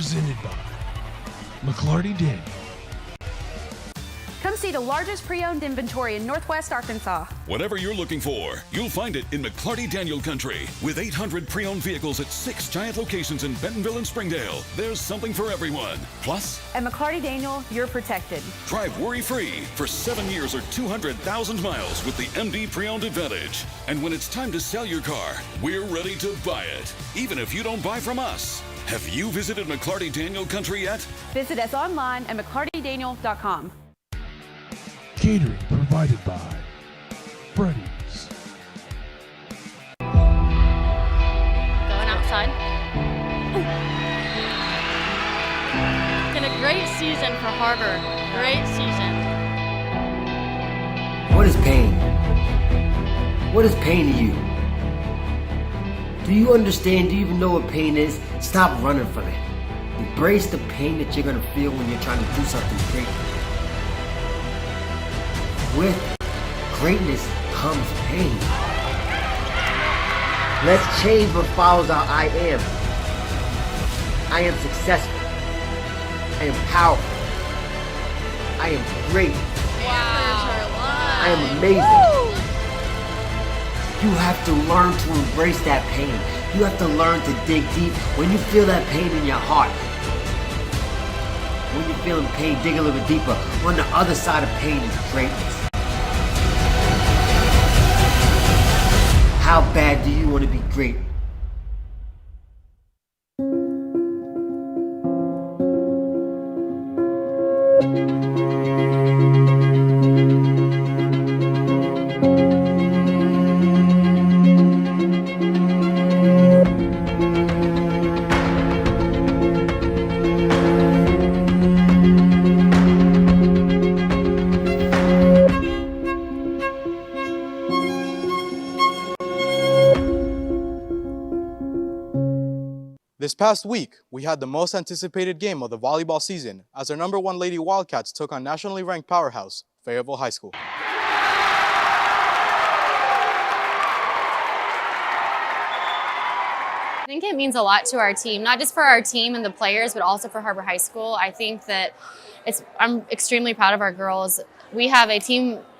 Presented by McClarty Daniel. Come see the largest pre-owned inventory in Northwest Arkansas. Whatever you're looking for, you'll find it in McClarty Daniel Country. With 800 pre-owned vehicles at 6 giant locations in Bentonville and Springdale, there's something for everyone. Plus, at McClarty Daniel, you're protected. Drive worry-free for 7 years or 200,000 miles with the MD Pre-Owned Advantage. And when it's time to sell your car, we're ready to buy it, even if you don't buy from us. Have you visited McClarty Daniel Country yet? Visit us online at McClartyDaniel.com. Catering provided by Freddy's. Going outside. Been a great season for Har-Ber. Great season. What is pain? What is pain to you? Do you understand? Do you even know what pain is? Stop running from it. Embrace the pain that you're gonna feel when you're trying to do something great. With greatness comes pain. Let's change what follows our I am. I am successful. I am powerful. I am great. Wow. I am amazing. Woo! You have to learn to embrace that pain. You have to learn to dig deep. When you feel that pain in your heart, when you're feeling pain, dig a little bit deeper. On the other side of pain is greatness. How bad do you want to be great? This past week, we had the most anticipated game of the volleyball season as our #1 Lady Wildcats took on nationally ranked powerhouse, Har-Ber High School. I think it means a lot to our team, not just for our team and the players, but also for Har-Ber High School. I think that I'm extremely proud of our girls. We have a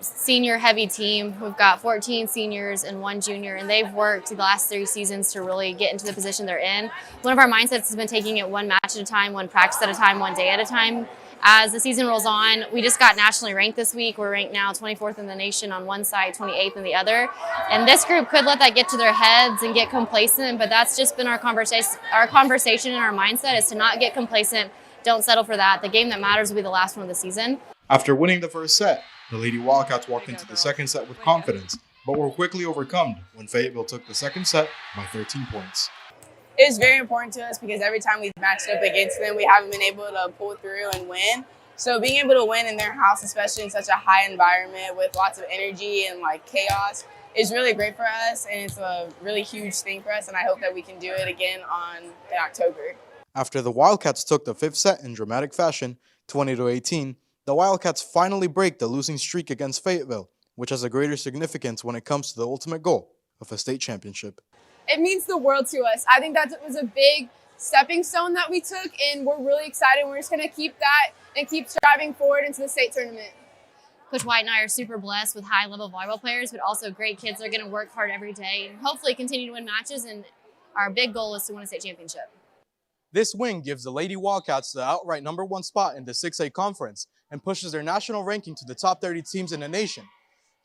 senior heavy team. We've got 14 seniors and 1 junior, and they've worked the last 3 seasons to really get into the position they're in. One of our mindsets has been taking it 1 match at a time, 1 practice at a time, 1 day at a time. As the season rolls on, we just got nationally ranked this week. We're ranked now 24th in the nation on one side, 28th in the other. And this group could let that get to their heads and get complacent, but that's just been our conversation and our mindset is to not get complacent. Don't settle for that. The game that matters will be the last one of the season. After winning the first set, the Lady Wildcats walked into the second set with confidence, but were quickly overcome when Fayetteville took the second set by 13 points. It was very important to us because every time we've matched up against them, we haven't been able to pull through and win. So being able to win in their house, especially in such a high environment with lots of energy and chaos, is really great for us, and it's a really huge thing for us, and I hope that we can do it again in October. After the Wildcats took the 5th set in dramatic fashion, 20-18, the Wildcats finally break the losing streak against Fayetteville, which has a greater significance when it comes to the ultimate goal of a state championship. It means the world to us. I think that was a big stepping stone that we took, and we're really excited. We're just going to keep that and keep striving forward into the state tournament. Coach White and I are super blessed with high-level volleyball players, but also great kids that are going to work hard every day and hopefully continue to win matches, and our big goal is to win a state championship. This win gives the Lady Wildcats the outright #1 spot in the 6A conference and pushes their national ranking to the top 30 teams in the nation.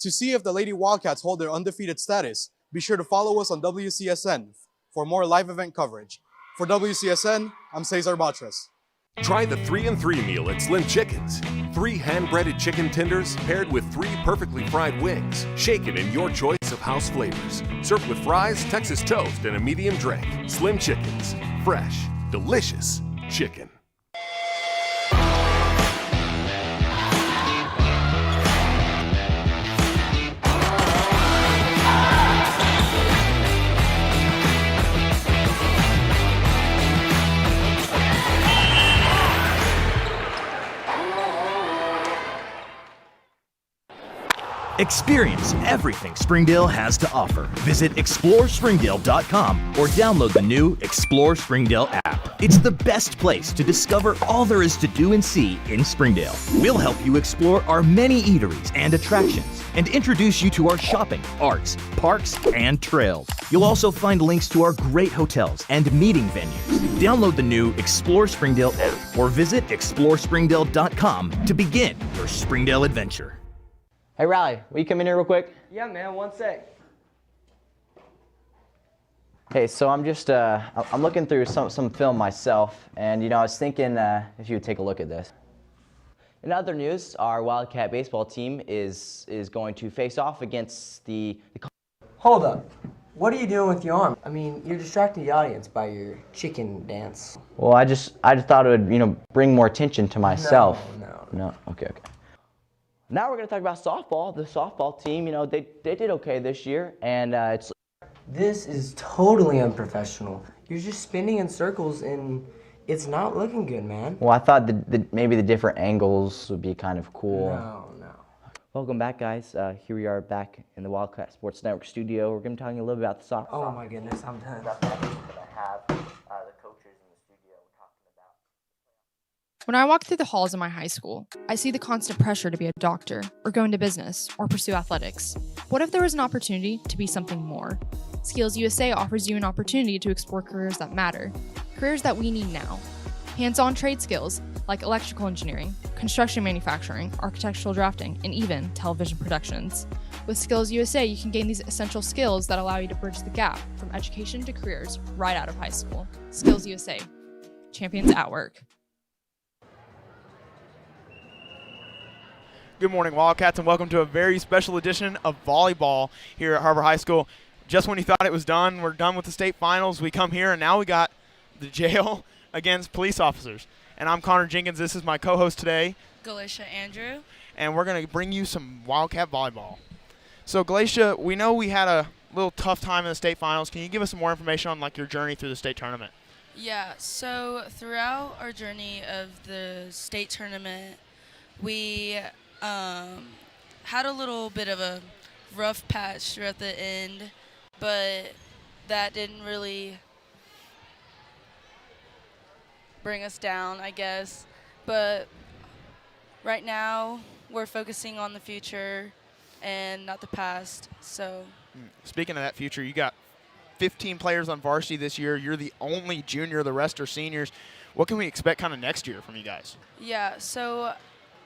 To see if the Lady Wildcats hold their undefeated status, be sure to follow us on WCSN for more live event coverage. For WCSN, I'm Cesar Batres. Try the 3 and 3 meal at Slim Chickens. 3 hand-breaded chicken tenders paired with 3 perfectly fried wings, shaken in your choice of house flavors. Served with fries, Texas toast, and a medium drink. Slim Chickens. Fresh, delicious chicken. Experience everything Springdale has to offer. Visit explorespringdale.com or download the new Explore Springdale app. It's the best place to discover all there is to do and see in Springdale. We'll help you explore our many eateries and attractions and introduce you to our shopping, arts, parks, and trails. You'll also find links to our great hotels and meeting venues. Download the new Explore Springdale app or visit explorespringdale.com to begin your Springdale adventure. Hey Riley, will you come in here real quick? Yeah, man, one sec. Hey, so I'm just I'm looking through some film myself, and I was thinking if you would take a look at this. In other news, our Wildcat baseball team is going to face off against the. Hold up. What are you doing with your arm? I mean, you're distracting the audience by your chicken dance. Well, I just thought it would bring more attention to myself. No. Okay. Now we're going to talk about softball. The softball team, they did okay this year, and it's... This is totally unprofessional. You're just spinning in circles, and it's not looking good, man. Well, I thought maybe the different angles would be kind of cool. No. Welcome back, guys. Here we are back in the Wildcat Sports Network studio. We're going to be talking a little bit about the softball. Oh, my goodness, I'm done. When I walk through the halls of my high school, I see the constant pressure to be a doctor, or go into business, or pursue athletics. What if there was an opportunity to be something more? Skills USA offers you an opportunity to explore careers that matter, careers that we need now. Hands-on trade skills like electrical engineering, construction manufacturing, architectural drafting, and even television productions. With Skills USA, you can gain these essential skills that allow you to bridge the gap from education to careers right out of high school. Skills USA. Champions at work. Good morning, Wildcats, and welcome to a very special edition of volleyball here at Har-Ber High School. Just when you thought it was done, we're done with the state finals, we come here, and now we got the jail against police officers. And I'm Connor Jenkins. This is my co-host today, Galatia Andrew. And we're going to bring you some Wildcat volleyball. So, Galatia, we know we had a little tough time in the state finals. Can you give us some more information on your journey through the state tournament? Yeah, so throughout our journey of the state tournament, we had a little bit of a rough patch throughout the end, but that didn't really bring us down, I guess. But right now, we're focusing on the future and not the past. So, speaking of that future, you got 15 players on varsity this year. You're the only junior. The rest are seniors. What can we expect kind of next year from you guys? Yeah, so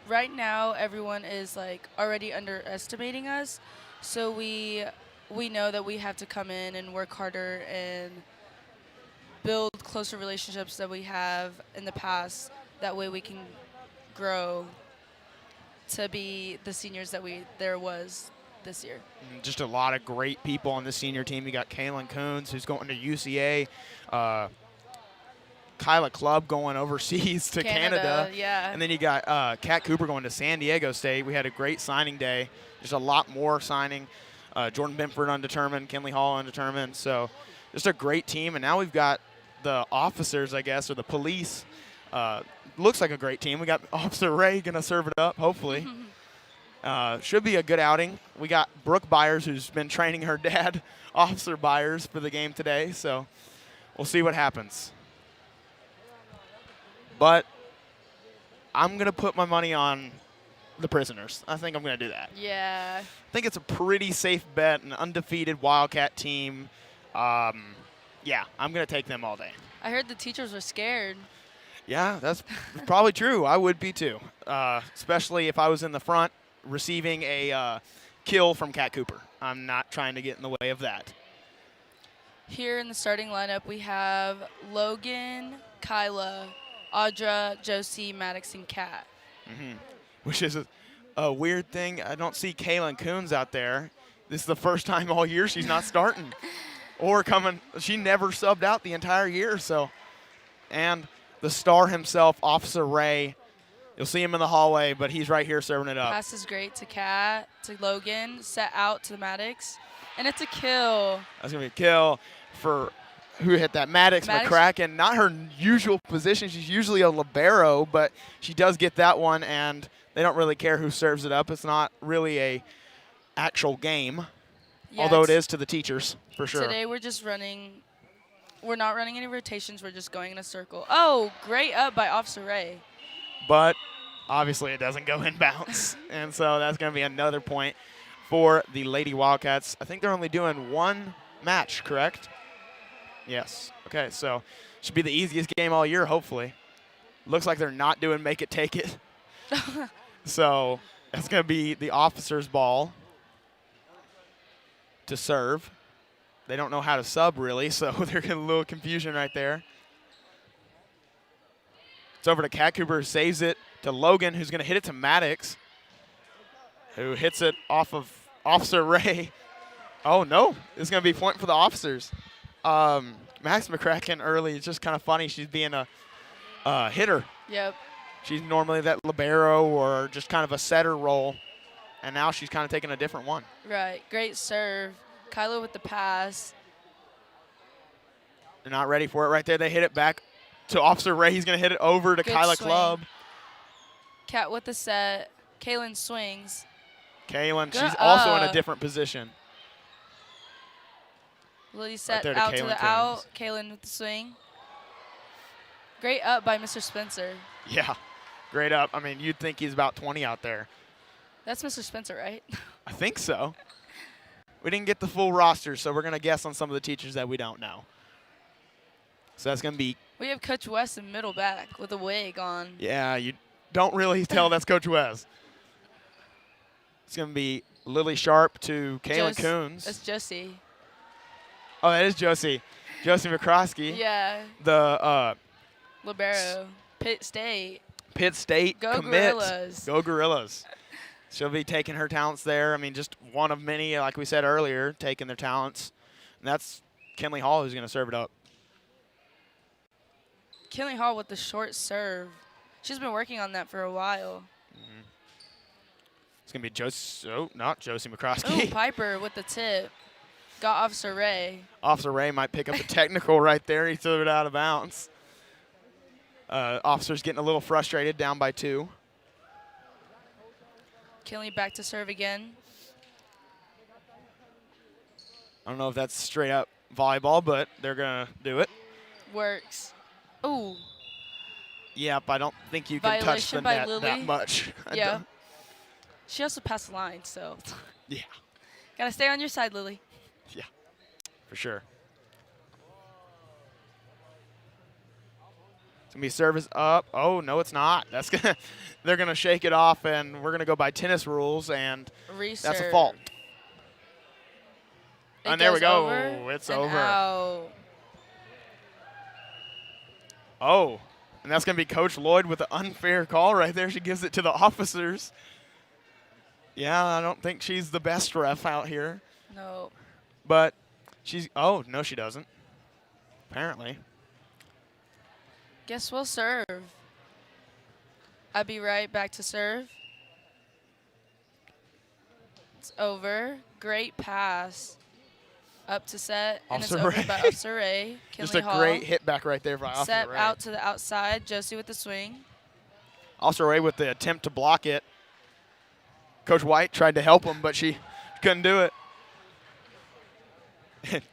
right now everyone is already underestimating us. So we know that we have to come in and work harder and build closer relationships that we have in the past. That way we can grow to be the seniors that there was this year. Just a lot of great people on the senior team. You got Kaylin Coons, who's going to UCA. Kyla Clubb going overseas to Canada. Yeah. And then you got Kat Cooper going to San Diego State. We had a great signing day. There's a lot more signing. Jordan Benford undetermined, Kenley Hall undetermined. So just a great team. And now we've got the officers, I guess, or the police. Looks like a great team. We got Officer Ray going to serve it up, hopefully. Should be a good outing. We got Brooke Byers, who's been training her dad, Officer Byers, for the game today. So we'll see what happens. But I'm going to put my money on the prisoners. I think I'm going to do that. Yeah. I think it's a pretty safe bet, an undefeated Wildcat team. Yeah, I'm going to take them all day. I heard the teachers were scared. Yeah, that's probably true. I would be too, especially if I was in the front receiving a kill from Kat Cooper. I'm not trying to get in the way of that. Here in the starting lineup, we have Logan, Kyla, Audra, Josie, Maddox, and Kat. Which is a weird thing. I don't see Kaylin Coons out there. This is the first time all year she's not starting. Or coming. She never subbed out the entire year. So, and the star himself, Officer Ray. You'll see him in the hallway, but he's right here serving it up. Pass is great to Kat, to Logan, set out to Maddox, and it's a kill. That's going to be a kill for who hit that. Maddox McCracken. Not her usual position. She's usually a libero, but she does get that one, and they don't really care who serves it up. It's not really a actual game, Yeah, although it is to the teachers, for sure. Today we're just running. We're not running any rotations. We're just going in a circle. Oh, great up by Officer Ray. But obviously it doesn't go inbounds. And so that's going to be another point for the Lady Wildcats. I think they're only doing one match, correct? Yes. Okay, so should be the easiest game all year, hopefully. Looks like they're not doing make it, take it. So that's going to be the officers' ball to serve. They don't know how to sub, really, so they're getting a little confusion right there. It's over to Cat Cooper, who saves it to Logan, who's going to hit it to Maddox, who hits it off of Officer Ray. Oh, no. This is going to be a point for the officers. Max McCracken early, it's just kind of funny. She's being a hitter. Yep. She's normally that libero or just kind of a setter role, and now she's kind of taking a different one. Right. Great serve. Kyla with the pass. They're not ready for it right there. They hit it back to Officer Ray. He's going to hit it over to Good Kyla swing. Clubb. Cat with the set. Kaylin swings. Kaylin, Good she's also in a up. different position. Lily set there to out to Kaylin the Coons. out. Kaylin with the swing. Great up by Mr. Spencer. Yeah, great up. I mean, you'd think he's about 20 out there. That's Mr. Spencer, right? I think so. We didn't get the full roster, so we're going to guess on some of the teachers that we don't know. So that's going to be, We have Coach West in middle back with a wig on. yeah, you don't really tell that's Coach Wes. It's going to be Lily Sharp to Kaylin Coons. That's Josie. Oh, that is Josie. Josie McCroskey. Yeah. The Libero. Pitt State. Pitt State Go commit. Gorillas. Go Gorillas. She'll be taking her talents there. I mean, just one of many, like we said earlier, taking their talents. And that's Kinley Hall who's going to serve it up. Kinley Hall with the short serve. She's been working on that for a while. It's going to be not Josie Ooh, McCroskey. Piper with the tip. Got Officer Ray. Officer Ray might pick up a technical right there. He threw it out of bounds. Officer's getting a little frustrated, down by 2. Kinley back to serve again. I don't know if that's straight up volleyball, but they're going to do it. Works. Ooh. Yep, I don't think you can touch the Violation by net Lily. that much. I Yeah. don't- She also passed the line, so. Yeah, Gotta stay on your side, Lily. for sure. It's going to be service up. Oh, no, it's not. That's gonna. They're going to shake it off, and we're going to go by tennis rules, and that's a Reserve. fault. It And there we goes go. over It's and over. out. Oh, and that's going to be Coach Lloyd with an unfair call right there. She gives it to the officers. Yeah, I don't think she's the best ref out here. No. But she's, oh, no, she doesn't. Apparently. Guess we'll serve. I'll be right back to serve. It's over. Great pass. Up to set. And Officer it's over Ray. by Officer Ray. Just Kinley a Hall. great hit back right there by Officer Set Ray. out to the outside. Josie with the swing. Officer Ray with the attempt to block it. Coach White tried to help him, but she couldn't do it.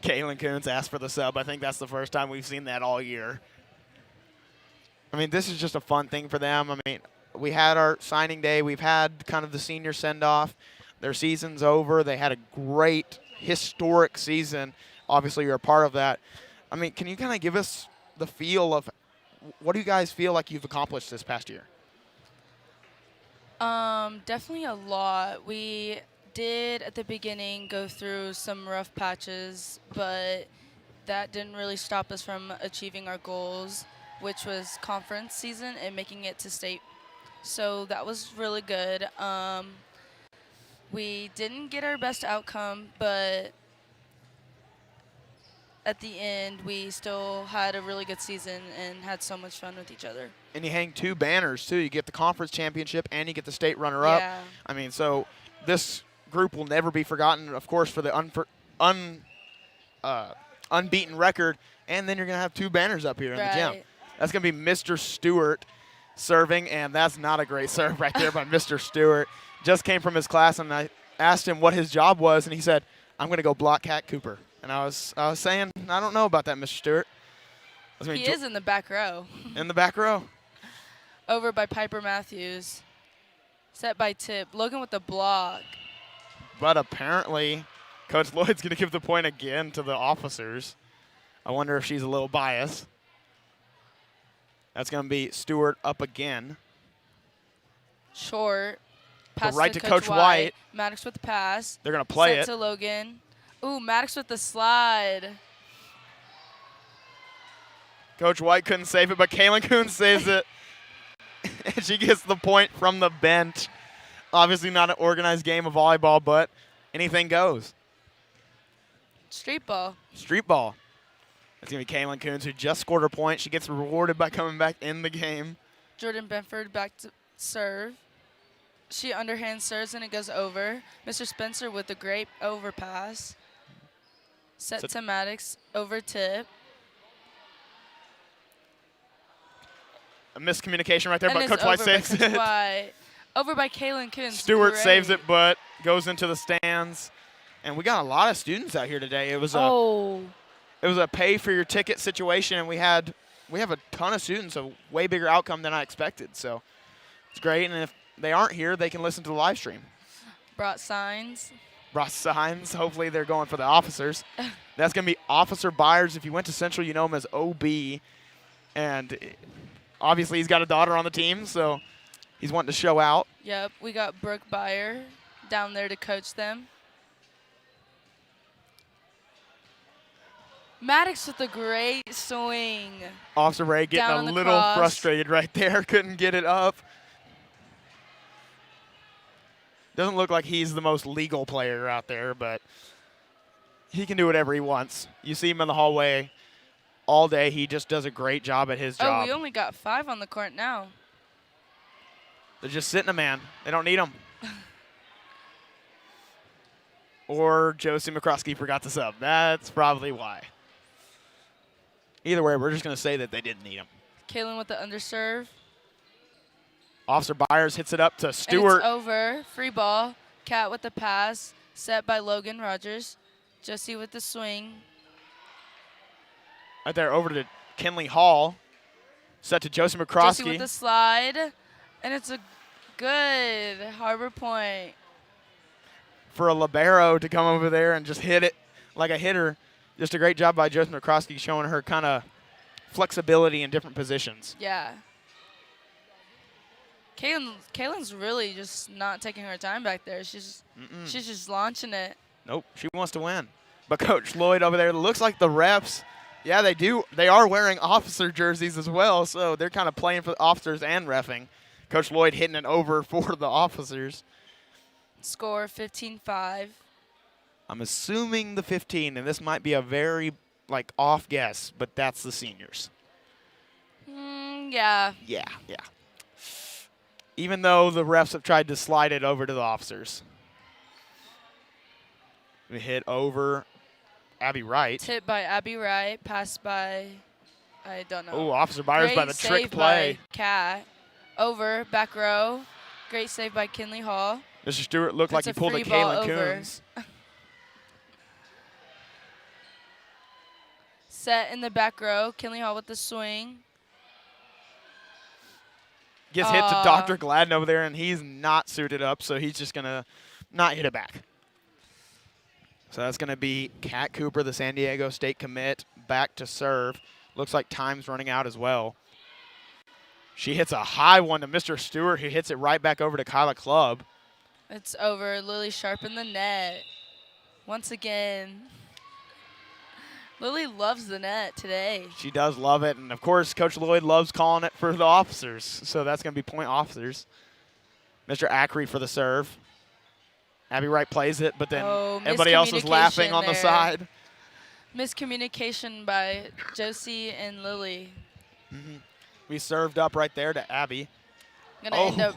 Kaylin Coons asked for the sub. I think that's the first time we've seen that all year. I mean, this is just a fun thing for them. I mean, we had our signing day. We've had kind of the senior send-off. Their season's over. They had a great, historic season. Obviously, you're a part of that. I mean, can you kind of give us the feel of what do you guys feel like you've accomplished this past year? Definitely a lot. We did at the beginning go through some rough patches, but that didn't really stop us from achieving our goals, which was conference season and making it to state. So that was really good. We didn't get our best outcome, but at the end, we still had a really good season and had so much fun with each other. And you hang 2 banners, too. You get the conference championship and you get the state runner-up. Yeah. I mean, so this group will never be forgotten, of course, for the unbeaten record. And then you're going to have 2 banners up here in the gym. Right. That's going to be Mr. Stewart serving, and that's not a great serve right there by Mr. Stewart. Just came from his class, and I asked him what his job was, and he said, "I'm going to go block Cat Cooper." And I was saying, I don't know about that, Mr. Stewart. He is in the back row. In the back row. Over by Piper Matthews. Set by Tip. Logan with the block. But apparently, Coach Lloyd's going to give the point again to the officers. I wonder if she's a little biased. That's going to be Stewart up again. Short. Pass right to Coach White. Maddox with the pass. They're going to play Set it. to Logan. Ooh, Maddox with the slide. Coach White couldn't save it, but Kaylin Coon saves it. And she gets the point from the bench. Obviously not an organized game of volleyball, but anything goes. Street ball. Street ball. It's going to be Kaylin Coons, who just scored her point. She gets rewarded by coming back in the game. Jordan Benford back to serve. She underhand serves and it goes over. Mr. Spencer with a great overpass. Set to Maddox, over Tip. A miscommunication right there, And but it's Coach White over by saves Coach it. White. Over by Kaylin Coons. Stewart Great. saves it, but goes into the stands. And we got a lot of students out here today. It was a pay for your ticket situation, and we have a ton of students, a way bigger outcome than I expected. So it's great, and if they aren't here, they can listen to the live stream. Brought signs. Brought signs. Hopefully they're going for the officers. That's going to be Officer Byers. If you went to Central, you know him as OB. And obviously he's got a daughter on the team, so he's wanting to show out. Yep, we got Brooke Byer down there to coach them. Maddox with a great swing. Officer Ray getting a little frustrated right there. Couldn't get it up. Doesn't look like he's the most legal player out there, but he can do whatever he wants. You see him in the hallway all day. He just does a great job at his job. Oh, we only got 5 on the court now. They're just sitting a man. They don't need him. Or Josie McCroskey forgot to sub. That's probably why. Either way, we're just going to say that they didn't need him. Kaylin with the underserve. Officer Byers hits it up to And Stewart. it's over. Free ball. Cat with the pass. Set by Logan Rogers. Josie with the swing. Right there over to Kinley Hall. Set to Josie McCroskey. Josie with the slide. And it's a good Har-Ber point. For a libero to come over there and just hit it like a hitter. Just a great job by Josie McCroskey, showing her kind of flexibility in different positions. Yeah. Kaylin's really just not taking her time back there. She's just launching it. Nope, she wants to win. But Coach Lloyd over there, looks like the refs, yeah, they do. They are wearing officer jerseys as well, so they're kind of playing for the officers and reffing. Coach Lloyd hitting it over for the officers. Score 15-5. I'm assuming the 15, and this might be a very, off guess, but that's the seniors. Yeah. Yeah. Even though the refs have tried to slide it over to the officers. We hit over Abby Wright. Tip by Abby Wright. Pass by, I don't know. Oh, Officer Byers by the trick play. By Kat. Over, back row. Great save by Kinley Hall. Mr. Stewart looked like he pulled a Kaylin Coons. Set in the back row. Kinley Hall with the swing. Gets hit to Dr. Gladden over there, and he's not suited up, so he's just going to not hit it back. So that's going to be Kat Cooper, the San Diego State commit, back to serve. Looks like time's running out as well. She hits a high one to Mr. Stewart, who hits it right back over to Kyla Clubb. It's over. Lily Sharp in the net. Once again. Lily loves the net today. She does love it, and of course, Coach Lloyd loves calling it for the officers, so that's going to be point officers. Mr. Ackery for the serve. Abby Wright plays it, but then everybody else is laughing on the side. Miscommunication by Josie and Lily. We served up right there to Abby. Gonna end up.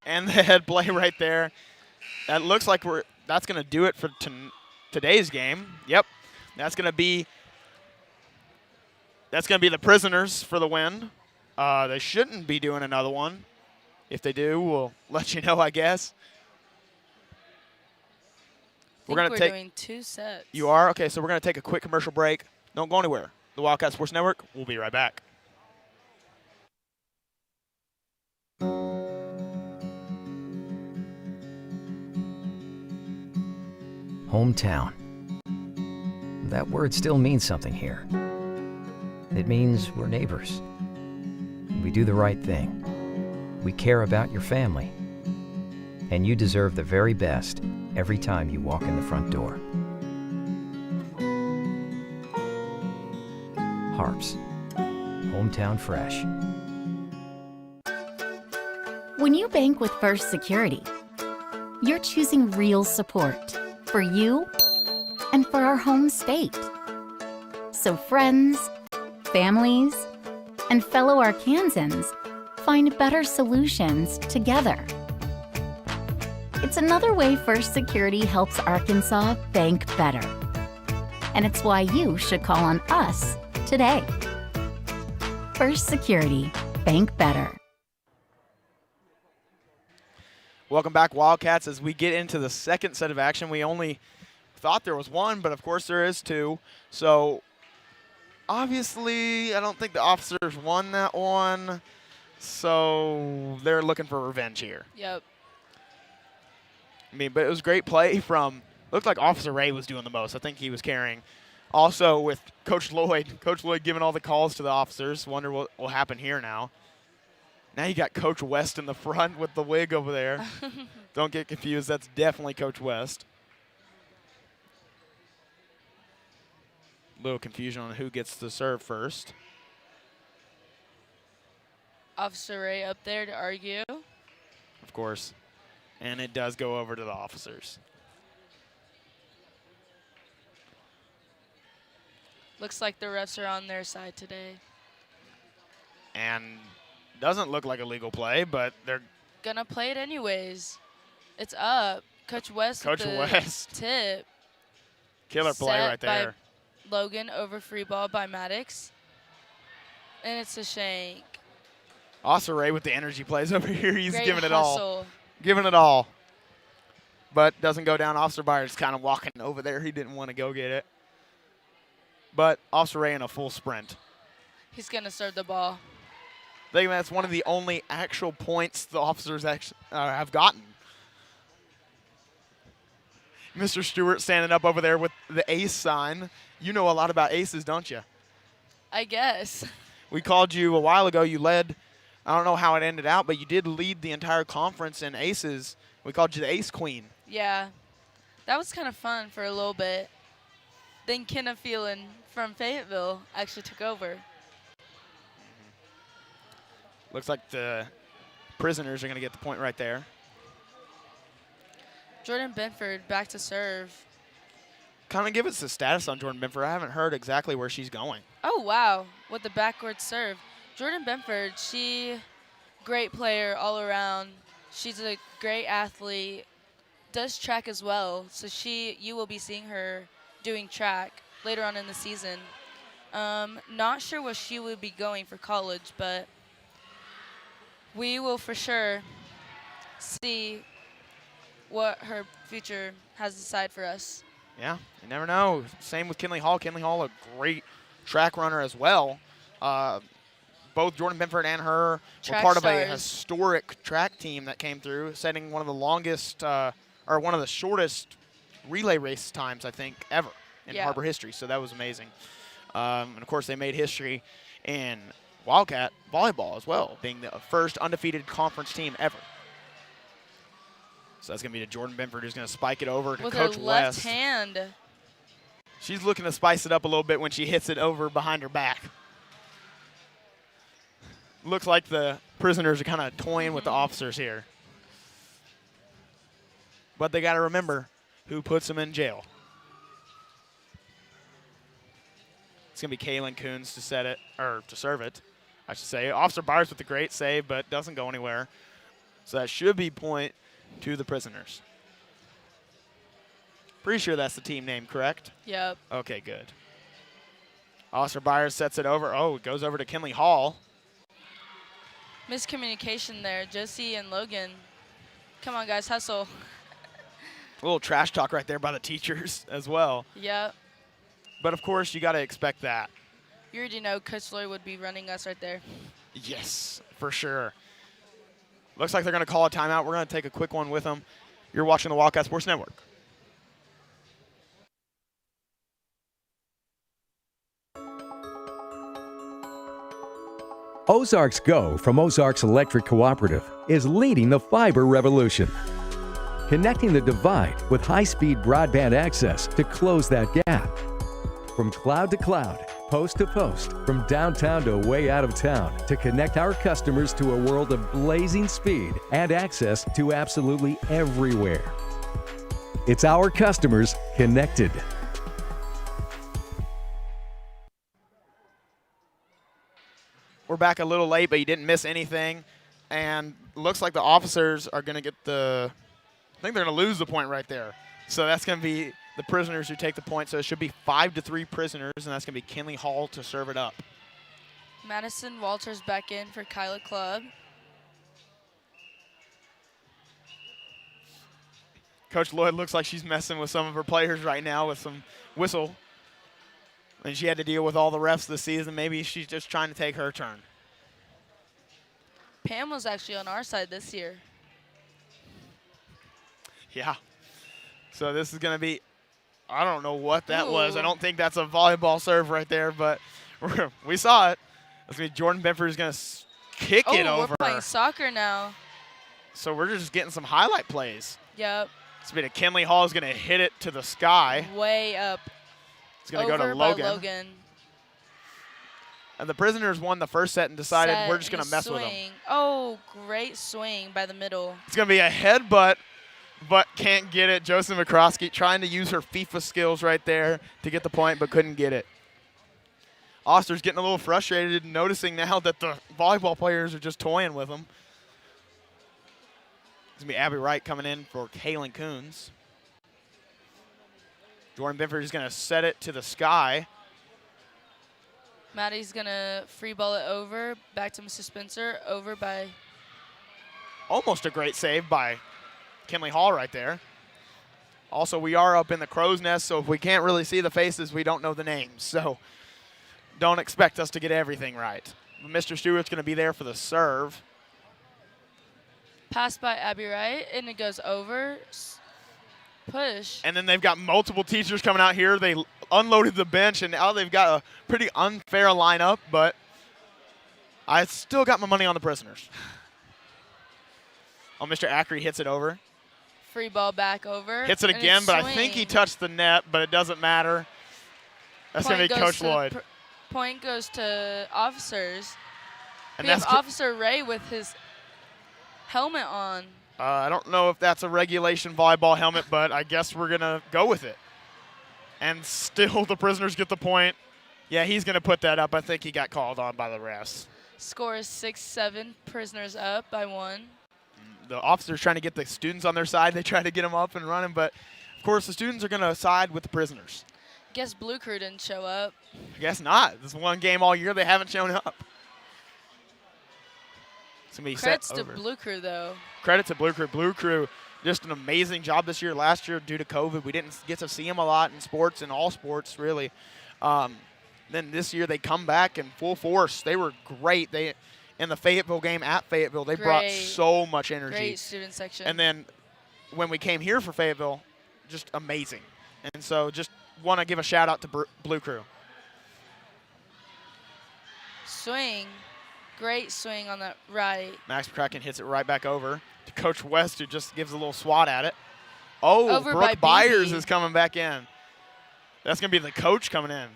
And the head play right there. That looks like that's going to do it for today's game. Yep. That's going to be the prisoners for the win. They shouldn't be doing another one. If they do, we'll let you know, I guess. We're doing 2 sets. You are? Okay, so we're going to take a quick commercial break. Don't go anywhere. The Wildcat Sports Network, we'll be right back. Hometown. That word still means something here. It means we're neighbors. We do the right thing. We care about your family. And you deserve the very best every time you walk in the front door. Harps. Hometown fresh. When you bank with First Security, you're choosing real support for you and for our home state. So friends, families, and fellow Arkansans find better solutions together. It's another way First Security helps Arkansas bank better. And it's why you should call on us today. First Security, bank better. Welcome back, Wildcats. As we get into the second set of action, we only thought there was one, but of course there is two. So obviously, I don't think the officers won that one. So they're looking for revenge here. Yep. I mean, but it was great play from, looked like Officer Ray was doing the most. I think he was carrying. Also with Coach Lloyd giving all the calls to the officers. Wonder what will happen here now. Now you got Coach West in the front with the wig over there. Don't get confused. That's definitely Coach West. Little confusion on who gets to serve first. Officer Ray up there to argue. Of course. And it does go over to the officers. Looks like the refs are on their side today. And doesn't look like a legal play, but they're Gonna play it anyways. It's up. Coach West with the tip. Killer play right there. By Logan over free ball by Maddox. And it's a shank. Officer Ray with the energy plays over here. He's Great giving it hustle. all. Giving it all. But doesn't go down. Officer Byers kind of walking over there. He didn't want to go get it. But Officer Ray in a full sprint. He's going to serve the ball. I think that's one of the only actual points the officers actually have gotten. Mr. Stewart standing up over there with the ace sign. You know a lot about aces, don't you? I guess. We called you a while ago. You led, I don't know how it ended out, but you did lead the entire conference in aces. We called you the ace queen. Yeah. That was kind of fun for a little bit. Then Kenna Phelan from Fayetteville actually took over. Looks like the prisoners are going to get the point right there. Jordan Benford back to serve. Kind of give us the status on Jordan Benford. I haven't heard exactly where she's going. Oh, wow. With the backward serve. Jordan Benford, great player all around. She's a great athlete. Does track as well. So you will be seeing her doing track later on in the season. Not sure where she will be going for college, but we will for sure see what her future has aside for us. Yeah, you never know. Same with Kinley Hall. Kinley Hall, a great track runner as well. Both Jordan Benford and her were part of a historic track team that came through, setting one of the longest or one of the shortest relay race times, I think, ever in Har-Ber history. So that was amazing. And, of course, they made history in Wildcat volleyball as well, being the first undefeated conference team ever. So that's going to be to Jordan Benford, who's going to spike it over to with Coach her West. left hand. She's looking to spice it up a little bit when she hits it over behind her back. Looks like the prisoners are kind of toying with the officers here. But they got to remember who puts them in jail. It's going to be Kaylin Coons to set it, or to serve it, I should say. Officer Byers with the great save, but doesn't go anywhere. So that should be point to the prisoners. Pretty sure that's the team name, correct? Yep. Okay, good. Officer Byers sets it over. Oh, it goes over to Kinley Hall. Miscommunication there. Josie and Logan. Come on, guys, hustle. A little trash talk right there by the teachers as well. Yep. But, of course, you got to expect that. You already know Coach Lloyd would be running us right there. Yes, for sure. Looks like they're going to call a timeout. We're going to take a quick one with them. You're watching the Wildcat Sports Network. Ozarks Go from Ozarks Electric Cooperative is leading the fiber revolution, connecting the divide with high-speed broadband access to close that gap. From cloud to cloud, post to post, from downtown to way out of town, to connect our customers to a world of blazing speed and access to absolutely everywhere. It's our customers connected. We're back a little late, but you didn't miss anything. And looks like the officers are going to get I think they're going to lose the point right there. So that's going to be the prisoners who take the point. So it should be 5-3 prisoners, and that's going to be Kinley Hall to serve it up. Madison Walters back in for Kyla Clubb. Coach Lloyd looks like she's messing with some of her players right now with some whistle. And she had to deal with all the refs this season. Maybe she's just trying to take her turn. Pam was actually on our side this year. Yeah. So this is going to be, I don't know what that was. I don't think that's a volleyball serve right there, but we saw it. That's going to be Jordan Benford is going to kick it over. We're playing soccer now. So we're just getting some highlight plays. Yep. It's going to Kinley Hall is going to hit it to the sky. Way up. It's going to go to Logan. Logan. And the prisoners won the first set and decided we're just going to mess with them. Oh, great swing by the middle. It's going to be a headbutt, but can't get it. Joseph McCroskey trying to use her FIFA skills right there to get the point, but couldn't get it. Oster's getting a little frustrated, noticing now that the volleyball players are just toying with them. It's going to be Abby Wright coming in for Kaylin Coons. Jordan Benford is going to set it to the sky. Maddie's going to free ball it over. Back to Mr. Spencer. Over by... Almost a great save by Kinley Hall right there. Also, we are up in the crow's nest, so if we can't really see the faces, we don't know the names. So don't expect us to get everything right. Mr. Stewart's going to be there for the serve. Pass by Abby Wright, and it goes over. Push. And then they've got multiple teachers coming out here. They unloaded the bench, and now they've got a pretty unfair lineup, but I still got my money on the prisoners. Oh, Mr. Ackery hits it over. Free ball back over. Hits it again, but I think he touched the net, but it doesn't matter. That's going to be Coach Lloyd. Point goes to officers. And we have Officer Ray with his helmet on. I don't know if that's a regulation volleyball helmet, but I guess we're going to go with it. And still the prisoners get the point. Yeah, he's going to put that up. I think he got called on by the refs. Score is 6-7. Prisoners up by 1. The officers trying to get the students on their side. They try to get them up and running, but of course the students are going to side with the prisoners. Guess Blue Crew didn't show up. I guess not. This is one game all year they haven't shown up. Credits to Blue Crew, though. Credit to Blue Crew. Blue Crew, just an amazing job this year. Last year, due to COVID, we didn't get to see them a lot in sports, in all sports, really. Then this year, they come back in full force. They were great. In the Fayetteville game at Fayetteville, they brought so much energy. Great student section. And then when we came here for Fayetteville, just amazing. And so just want to give a shout-out to Blue Crew. Swing. Great swing on that right. Max McCracken hits it right back over to Coach West, who just gives a little swat at it. Oh, over Brooke Byers is coming back in. That's going to be the coach coming in.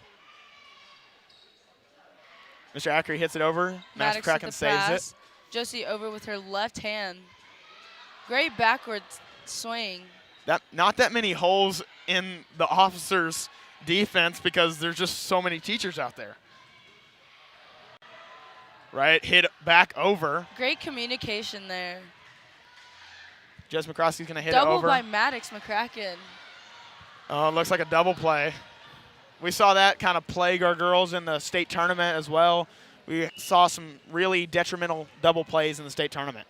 Mr. Ackery hits it over. Max McCracken saves it. Josie over with her left hand. Great backwards swing. Not that many holes in the officers' defense because there's just so many teachers out there. Right, hit back over. Great communication there. Jess McCroskey's going to hit it over. Double by Maddox McCracken. Oh, looks like a double play. We saw that kind of plague our girls in the state tournament as well. We saw some really detrimental double plays in the state tournament.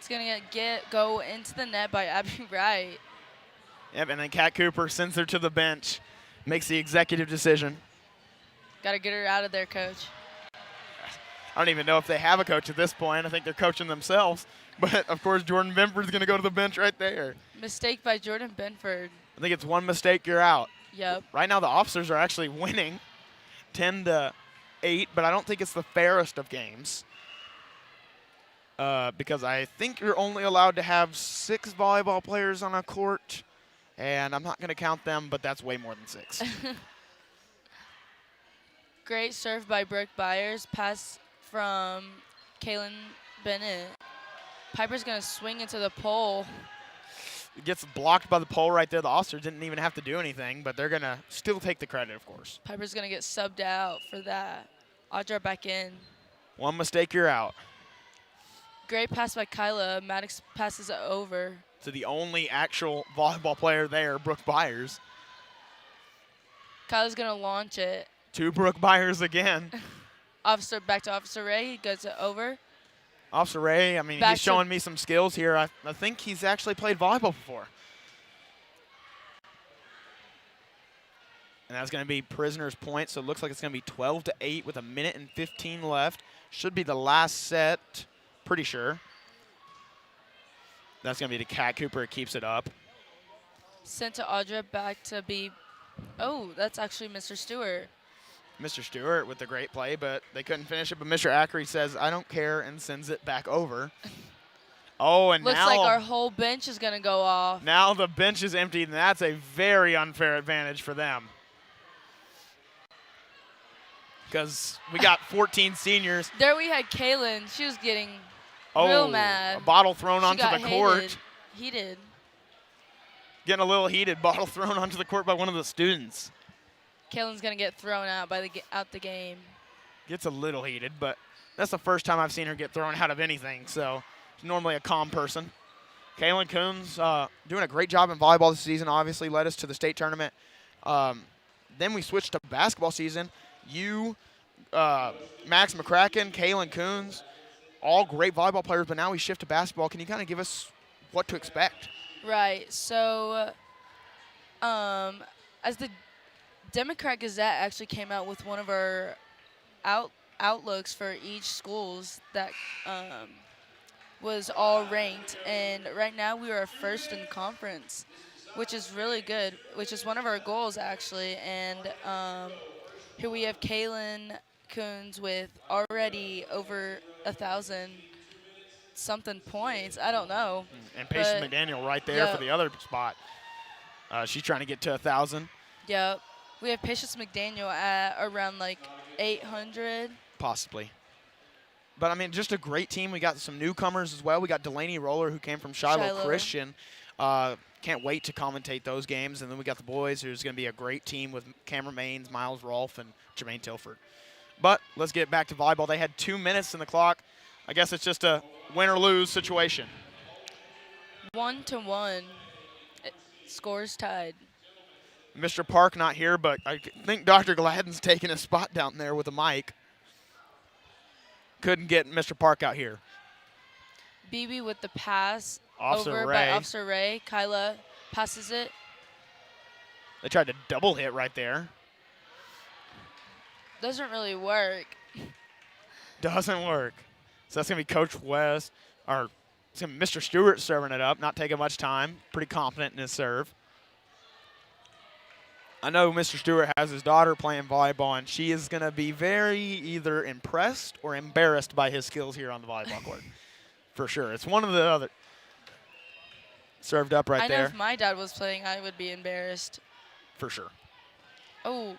It's going to go into the net by Abby Wright. Yep, and then Kat Cooper sends her to the bench, makes the executive decision. Got to get her out of there, coach. I don't even know if they have a coach at this point. I think they're coaching themselves. But, of course, Jordan Benford's going to go to the bench right there. Mistake by Jordan Benford. I think it's one mistake, you're out. Yep. Right now the officers are actually winning 10-8, but I don't think it's the fairest of games. Because I think you're only allowed to have 6 volleyball players on a court. And I'm not going to count them, but that's way more than 6. Great serve by Brooke Byers. Pass from Kaylin Bennett. Piper's going to swing into the pole. It gets blocked by the pole right there. The officers didn't even have to do anything, but they're going to still take the credit, of course. Piper's going to get subbed out for that. Audra back in. One mistake, you're out. Great pass by Kyla. Maddox passes it over. To the only actual volleyball player there, Brooke Byers. Kyla's going to launch it. To Brooke Byers again. Back to Officer Ray. He goes it over. Officer Ray, I mean, Back he's showing me some skills here. I think he's actually played volleyball before. And that's going to be Prisoners' point, so it looks like it's going to be 12-8 with 1:15 left. Should be the last set, pretty sure. That's going to be to Kat Cooper. It keeps it up. Sent to Audra, back to B. Oh, that's actually Mr. Stewart. Mr. Stewart with the great play, but they couldn't finish it. But Mr. Ackery says, I don't care, and sends it back over. Oh, and looks now like our whole bench is going to go off. Now the bench is empty, and that's a very unfair advantage for them. Because we got 14 seniors. There we had Kaylin. She was getting real mad. A bottle thrown onto the court. Heated. Getting a little heated. Bottle thrown onto the court by one of the students. Kaylin's going to get thrown out out the game. Gets a little heated, but that's the first time I've seen her get thrown out of anything, so she's normally a calm person. Kaylin Coons doing a great job in volleyball this season, obviously led us to the state tournament. Then we switched to basketball season. Max McCracken, Kaylin Coons, all great volleyball players, but now we shift to basketball. Can you kind of give us what to expect? Right, so as the Democrat Gazette actually came out with one of our outlooks for each schools that was all ranked, and right now we are first in conference, which is really good, which is one of our goals actually. And here we have Kaylin Coons with already over 1,000-something points. I don't know. And Patience McDaniel right there for the other spot. She's trying to get to 1,000. Yep. We have Patience McDaniel at around like 800. Possibly. But, I mean, just a great team. We got some newcomers as well. We got Delaney Roller, who came from Shiloh Christian. Can't wait to commentate those games. And then we got the boys, who's going to be a great team with Cameron Maines, Miles Rolfe, and Jermaine Tilford. But let's get back to volleyball. They had 2 minutes in the clock. I guess it's just a win or lose situation. 1-1. Scores tied. Mr. Park not here, but I think Dr. Gladden's taking a spot down there with a mic. Couldn't get Mr. Park out here. BB with the pass Officer over Ray. by Officer Ray. Kyla passes it. They tried to double hit right there. Doesn't really work. Doesn't work. So that's going to be Coach West, or it's gonna be Mr. Stewart serving it up, not taking much time. Pretty confident in his serve. I know Mr. Stewart has his daughter playing volleyball, and she is going to be very either impressed or embarrassed by his skills here on the volleyball court. For sure. It's one of the other. Served up right there. I know if my dad was playing, I would be embarrassed. For sure. Oh.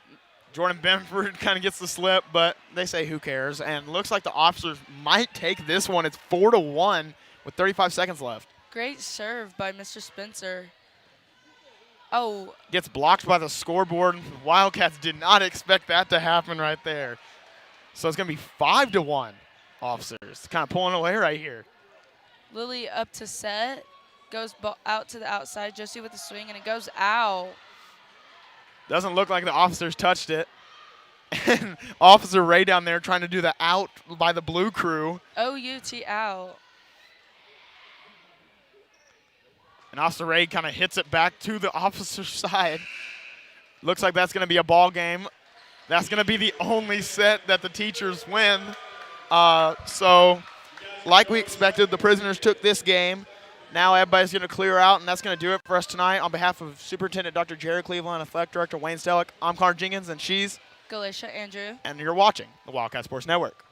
Jordan Benford kind of gets the slip, but they say who cares. And looks like the officers might take this one. It's 4-1 with 35 seconds left. Great serve by Mr. Spencer. Oh. Gets blocked by the scoreboard. Wildcats did not expect that to happen right there. So it's going to be 5-1 officers. Kind of pulling away right here. Lily up to set. Goes out to the outside. Josie with the swing, and it goes out. Doesn't look like the officers touched it. And Officer Ray down there trying to do the out by the blue crew. OUT out. And Osterade kind of hits it back to the opposite side. Looks like that's going to be a ball game. That's going to be the only set that the teachers win. So, like we expected, the prisoners took this game. Now everybody's going to clear out, and that's going to do it for us tonight. On behalf of Superintendent Dr. Jerry Cleveland and Athletic Director Wayne Stellick, I'm Connor Jenkins, and she's Galicia Andrew. And you're watching the Wildcat Sports Network.